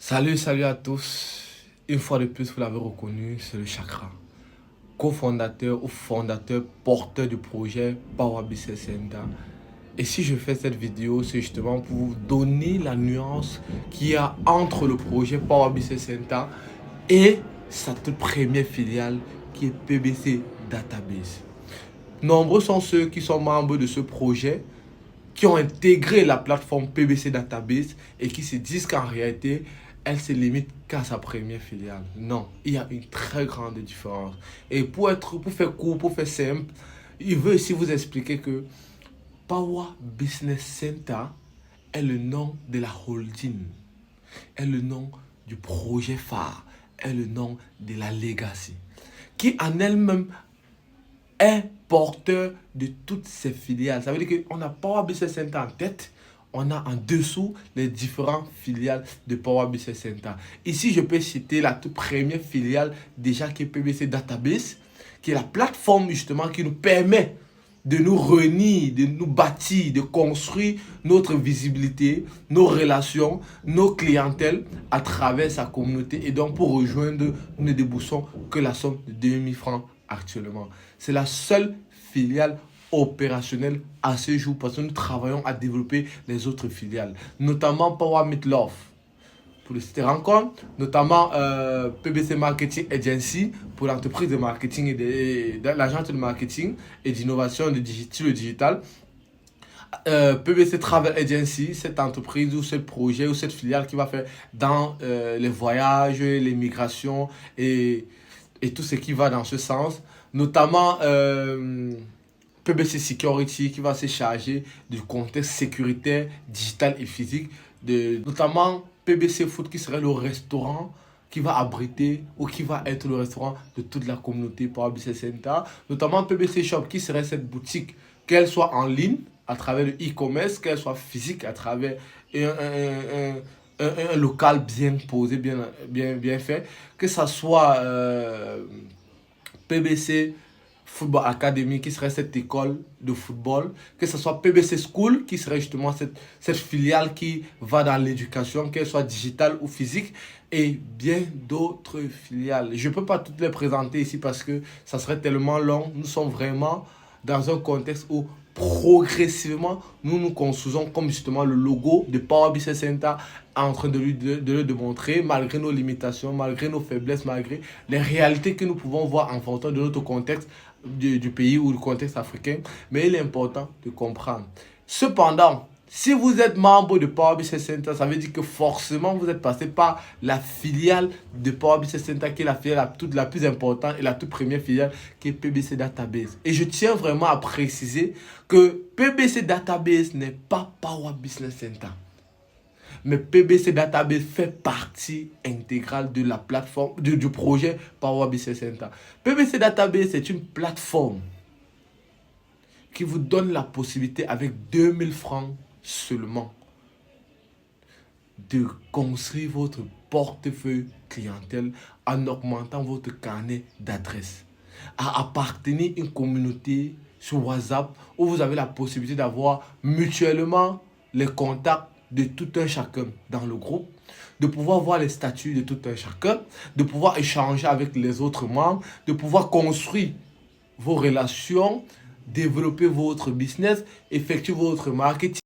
Salut à tous. Une fois de plus, vous l'avez reconnu, c'est le Chakra, cofondateur ou fondateur, porteur du projet Power Business Center. Et si je fais cette vidéo, c'est justement pour vous donner la nuance qu'il y a entre le projet Power Business Center et sa toute première filiale qui est PBC Database. Nombreux sont ceux qui sont membres de ce projet, qui ont intégré la plateforme PBC Database et qui se disent qu'en réalité, elle se limite qu'à sa première filiale. Non, il y a une très grande différence. Et pour faire court, pour faire simple, il veut ici vous expliquer que Power Business Center est le nom de la holding, est le nom du projet phare, est le nom de la legacy, qui en elle-même est porteur de toutes ces filiales. Ça veut dire qu'on a Power Business Center en tête, on a en dessous les différentes filiales de Power Business Center. Ici, je peux citer la toute première filiale déjà qui est PBC Database, qui est la plateforme justement qui nous permet de nous réunir, de nous bâtir, de construire notre visibilité, nos relations, nos clientèles à travers sa communauté. Et donc, pour rejoindre, nous ne déboursons que la somme de 2000 francs actuellement. C'est la seule filiale opérationnelle à ce jour parce que nous travaillons à développer les autres filiales, notamment Power Meet Love pour le site rencontre, notamment PBC Marketing Agency pour l'entreprise de marketing et de l'agence de marketing et d'innovation sur le digital. PBC Travel Agency, cette entreprise ou ce projet ou cette filiale qui va faire dans les voyages, les migrations et tout ce qui va dans ce sens. Notamment PBC Security qui va se charger du contexte sécuritaire, digital et physique. Notamment PBC Food qui serait le restaurant qui va abriter ou qui va être le restaurant de toute la communauté Power Business Center. Notamment PBC Shop qui serait cette boutique, qu'elle soit en ligne à travers le e-commerce, qu'elle soit physique à travers un local bien posé, bien fait. Que ça soit PBC Football Academy qui serait cette école de football, que ce soit PBC School qui serait justement cette filiale qui va dans l'éducation, qu'elle soit digitale ou physique, et bien d'autres filiales. Je ne peux pas toutes les présenter ici parce que ça serait tellement long. Nous sommes vraiment dans un contexte où progressivement nous nous construisons comme justement le logo de Power Business Center en train de le démontrer, malgré nos limitations, malgré nos faiblesses, malgré les réalités que nous pouvons voir en fonction de notre contexte du pays ou du contexte africain. Mais il est important de comprendre. Cependant, si vous êtes membre de Power Business Center, ça veut dire que forcément vous êtes passé par la filiale de Power Business Center qui est la filiale la plus importante et la toute première filiale qui est PBC Database. Et je tiens vraiment à préciser que PBC Database n'est pas Power Business Center. Mais PBC Database fait partie intégrale de la plateforme, du projet Power Business Center. PBC Database, c'est une plateforme qui vous donne la possibilité, avec 2000 francs seulement, de construire votre portefeuille clientèle en augmentant votre carnet d'adresses, à appartenir à une communauté sur WhatsApp où vous avez la possibilité d'avoir mutuellement les contacts de tout un chacun dans le groupe, de pouvoir voir les statuts de tout un chacun, de pouvoir échanger avec les autres membres, de pouvoir construire vos relations, développer votre business, effectuer votre marketing.